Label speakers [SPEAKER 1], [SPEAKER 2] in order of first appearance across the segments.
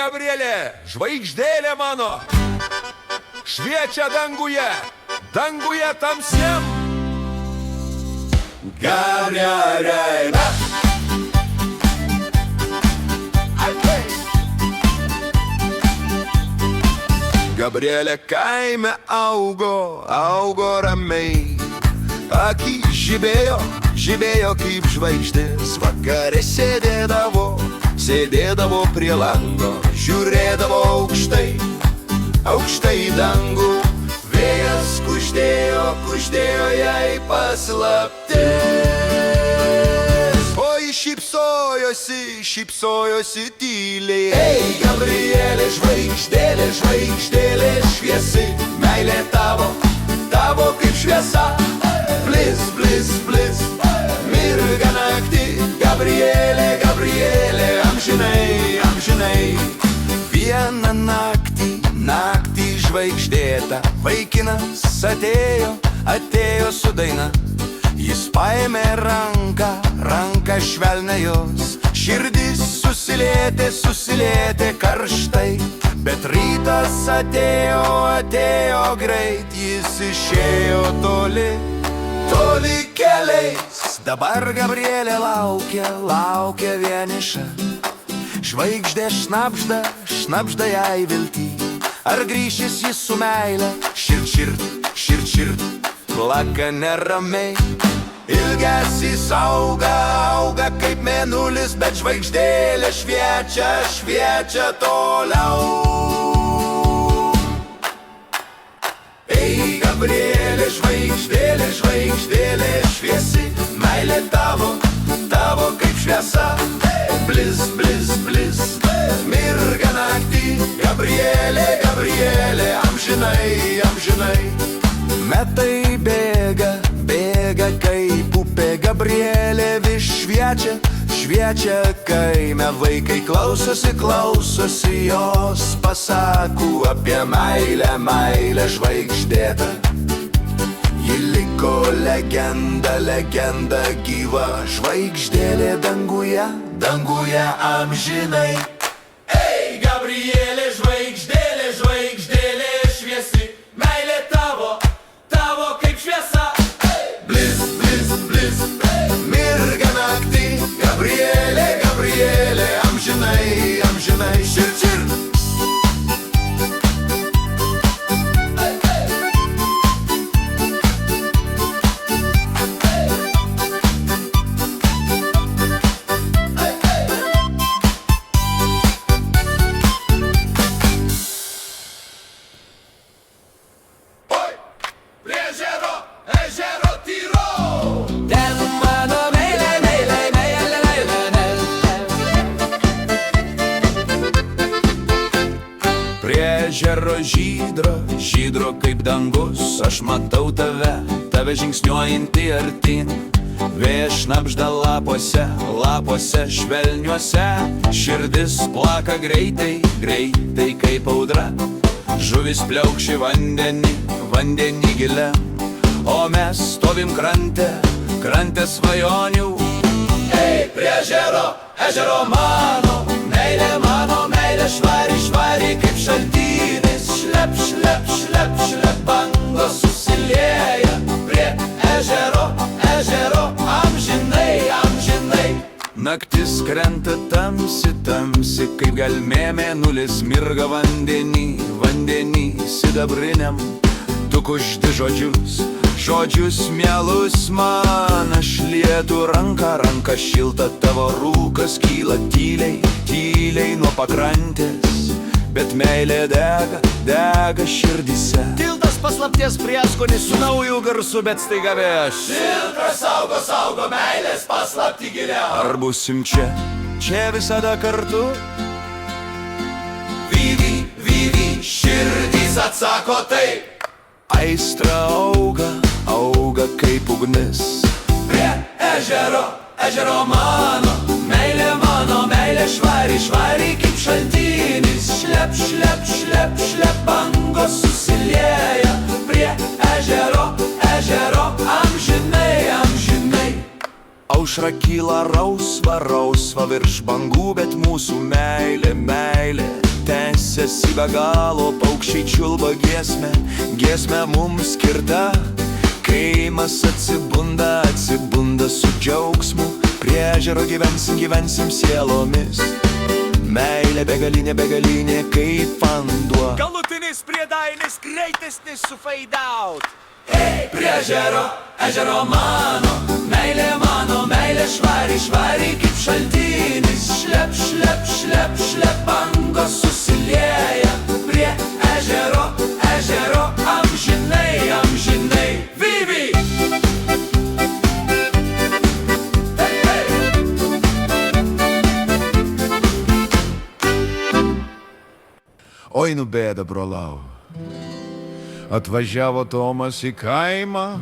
[SPEAKER 1] Gabrielė, žvaigždėlė mano, šviečia danguje, danguje tamsiam. Gabrielė. Gabrielė kaime augo, augo ramiai. Akys žibėjo, žibėjo kaip žvaigždės. Vakare sėdėdavo prie lango, žiūrėdavo aukštai, aukštai į dangų. Vėjas kuždėjo, kuždėjo jai paslaptis. O ji šypsojosi, šypsojosi tyliai. Ei, Gabrielė, žvaigždėlė, žvaigždėlė šviesi, meilė tavo, tavo kaip šviesa. Blis, blis, blis, mirga naktį. Gabrielė, Gabrielė, amžinai, amžinai. Vieną naktį, naktį žvaigždėta, vaikinas atėjo, atėjo su daina. Jis paėmė ranką, ranką švelnę jos. Širdis susilietė, susilietė karštai. Bet rytas atėjo, atėjo greit. Jis išėjo toli, toli keliais. Dabar Gabrielė laukia, laukia vieniša. Žvaigždė šnabžda, šnabžda jai viltį. Ar grįšis jis su meile? Širt, širt, širt, širt, plaka neramiai. Ilgesys auga, auga kaip mėnulis, bet žvaigždėlė šviečia, šviečia toliau. Ei, Gabrielė, žvaigždėlė, žvaigždėlė šviesi, meilė tavo, tavo kaip šviesa. Blis, blis, blis, mirga naktį. Gabrielė, Gabrielė, amžinai, amžinai. Metai bėga, bėga kaip upė. Gabrielė vis šviečia, šviečia kaime. Vaikai klausosi, klausosi jos pasakų apie meilę, meilę žvaigždėtą. Ji liko legenda, legenda gyva. Žvaigždėlė danguje, danguje amžinai. Ei, Gabrielė, žvaigždėlė, žvaigždėlė šviesi, meilė tavo, tavo kaip šviesa. Blis, blis, blis, mirga naktį. Gabrielė, Gabrielė, amžinai, amžinai. Širt, širt. Ežero žydro, žydro kaip dangus. Aš matau tave, tave žingsniuojantį artin. Vėjas šnabžda lapuose, lapuose švelniuose. Širdis plaka greitai, greitai kaip audra. Žuvis pliaukši vandenį, vandenį giliam. O mes stovim krante, krante svajonių. Ei, prie ežero, ežero mano, meilė švari, švari kaip šaltinis. Šlep, šlep, šlep, šlep, bangos susilieja prie ežero, ežero, amžinai, amžinai. Naktis krenta tamsi, tamsi, kaip gelmė mėnulis mirga vandenį, vandenį sidabriniam. Tu kuždi žodžius, žodžius mielus man. Aš lietu ranką, ranką šiltą, tavo rūkas kyla tyliai, tyliai nuo pakrantės. Bet meilė dega, dega širdyse. Tiltas paslapties prieskonis su nauju garsu, bet staiga vėjas. Filtras saugo, saugo meilės paslaptį giliau. Ar būsim čia, čia visada kartu? Vyvy, vyvy, širdys atsako taip. Aistra auga, auga kaip ugnis. Prie ežero, ežero mano, meilė švari, švari kaip šaltinis. Šlep, šlep, šlep, šlep, bangos susilieja prie ežero, ežero, amžinai, amžinai. Aušra kyla rausva, rausva virš bangų, bet mūsų meilė, meilė esi be galo, paukščiai čiulba giesmę, giesmę mums skirta. Kaimas atsibunda, atsibunda su džiaugsmu, prie ežero gyvensim, gyvensim sielomis. Meilė begalinė, begalinė kaip vanduo.
[SPEAKER 2] Galutinis priedainis greitesnis su fade out.
[SPEAKER 1] Ei, prie ežero, ežero mano, meilė švari, švari kaip šaltinis. Šlep, šlep, šlep, šlep, bangos susilieja. Prie ežero, ežero, amžinai, amžinai. Vivi! Oi, nu bėda, brolau. Atvažiavo Tomas į kaimą,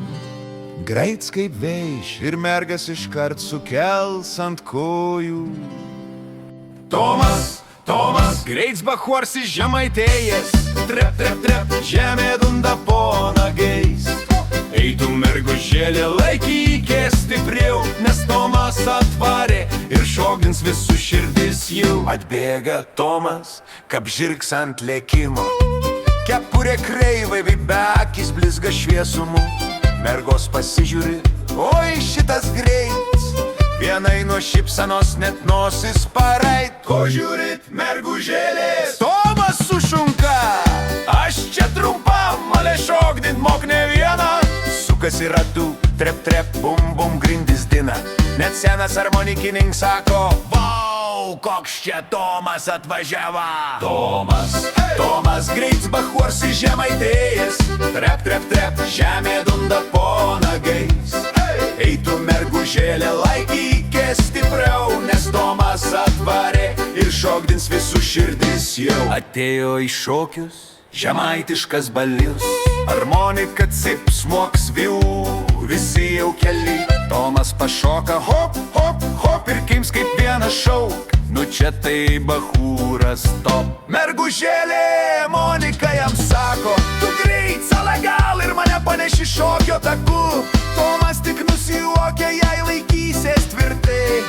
[SPEAKER 1] greits kaip vėž, ir mergas iškart sukels ant kojų. Tomas, Tomas, greits bachuorsi žemaitėjas, trep, trep, trep, žemė dunda po nagais. Eitų mergužėlė laikykė stipriau, nes Tomas atvarė ir šokdins visų širdis jau. Atbėga Tomas, kaip žirgs ant lėkimo, kepurė kreivai, be akis blizga šviesumu. Mergos pasižiūri, oi šitas greits, vienai nuo šypsenos net nosis parait. Ko žiūrit, mergužėlės? Tomas sušunka, aš čia trumpam, male šokdint mok ne vieną. Sukasi ratu, trep, trep, bum, bum, grindis dina. Net senas harmonikininkas sako, vau, koks čia Tomas atvažiava. Tomas, Tomas greits bachuorsi žemaitėjas, trep, trep, trep, žemė dunda po nagais. Eitų mergužėlė laikykė stipriau, nes Tomas atvarė ir šokdins visų širdis jau. Atėjo į šokius žemaitiškas balius, harmonika cip smoks viu, visi jau keli. Tomas pašoka hop, hop, hop ir kims kaip vienas šauk. Nu čia tai bachūras top. Mergužėlė Monika jam sako, tu greit sala gal ir mane paneši šokio taku. Tomas tik nusijuokia, jei laikysies tvirtai,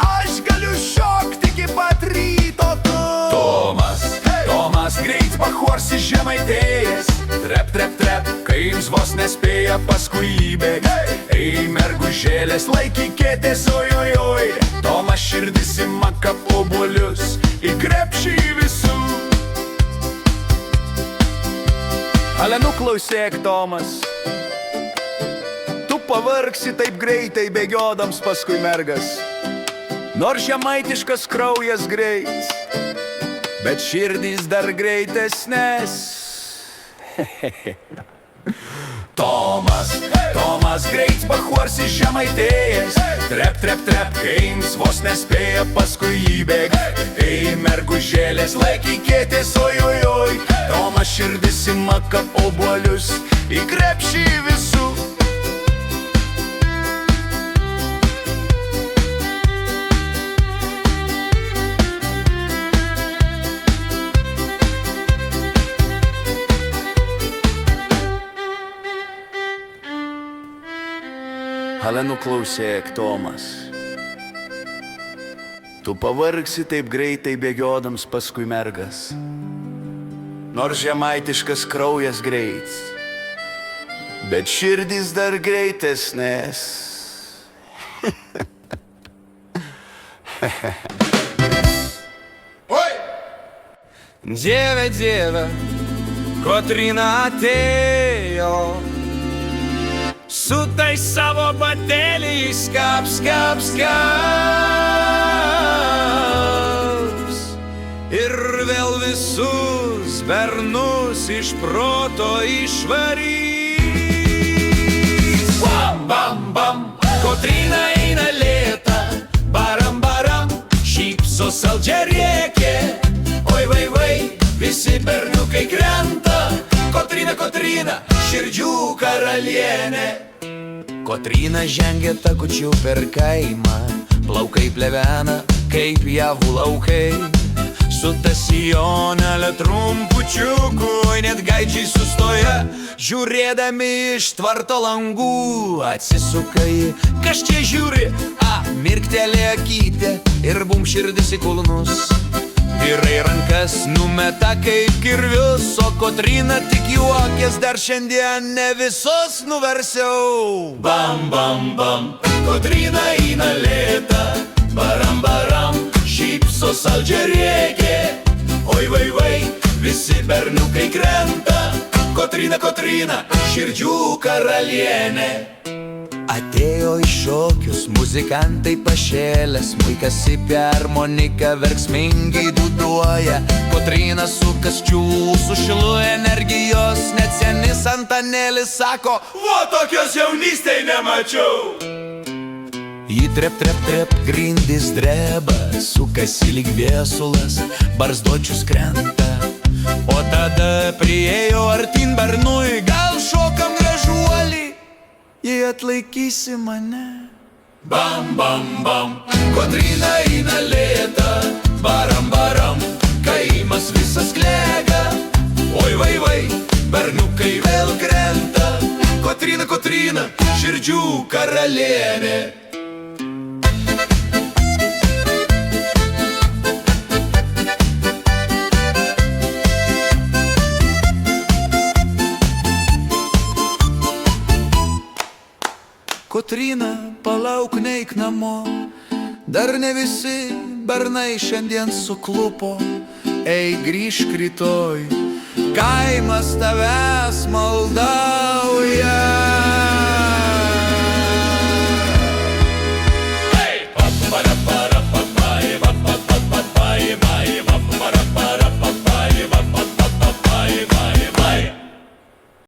[SPEAKER 1] aš galiu šokti iki pat ryto tu. Tomas, Tomas greit bachuorsi žemaitėjas, trep, trep, trep, kaims vos nespėja paskui įbėg. Ei, mergužėlės laikykėtės, oi, oi, oi. Tomas širdis ima kap obuolius į krepšį visų. Ale nuklausėk, Tomas, tu pavargsi taip greitai bėgiodams paskui mergas. Nors žemaitiškas kraujas greits, bet širdys dar greitesnės. Tomas, Tomas greits bachuorsi žemaitėjas, trep, trep, trep, kaims vos nespėja paskui įbėg. Ei, mergužėlės laikykėtės, oi, oi, oi. Tomas širdis ima kap obuolius į krepšį visų. Ale nuklausėk, Tomas, tu pavargsi taip greitai bėgiodams paskui mergas. Nors žemaitiškas kraujas greits, bet širdys dar greitesnės. Oi! Dieve, Dieve, Kotryna atėjo su tai savo bateliais kaps, kaps, kaps. Ir vėl visus bernus iš proto išvarys. Bam, bam, bam, Kotryna eina lėta, baram, baram, šypso saldžia rėkė. Oi, vai, vai, visi berniukai krenta. Kotryna, Kotryna, širdžių karalienė. Kotryna žengia takučiu per kaimą, plaukai plevena kaip javų laukai. Su ta sijonelė trumpučiuku, net gaidžiai sustoja, žiūrėdami iš tvarto langų. Atsisuka ji, kas čia žiūri, mirktelė akytė ir bum širdis į kulnus.
[SPEAKER 2] Vyrai rankas numeta kaip kirvius, o Kotryna tik juokės, dar šiandien ne visus nuversiu.
[SPEAKER 1] Bam, bam, bam, Kotryna eina lėta, baram, baram, šypso saldžią rėkė. Oi, vai, vai, visi berniukai krenta, Kotryna, Kotryna, širdžių karalienė.
[SPEAKER 2] Atėjo į šokius muzikantai pašėlę, smuikas įpia, harmonika verksmingai dūduoja. Kotryna su kasčiu, su šilu energijos, net senis Antanėlis sako:
[SPEAKER 1] O tokios jaunystėj nemačiau.
[SPEAKER 2] Ji trep, trep, trep, grindys dreba, sukasi lyg viesulas, barzdočius krenta. O tada priėjo artin bernui: gal šokam gražuolį, jei atlaikysi mane.
[SPEAKER 1] Bam, bam, bam, Kotryna eina lėta, baram, baram, kaimas visas klega. Oi, vai, vai, berniukai vėl krenta, Kotryna, Kotryna, širdžių karalienė.
[SPEAKER 2] Kotryna, palauk, neik namo, dar ne visi bernai šiandien suklupo. Ei, grįžk rytoj, kaimas tavęs maldauja.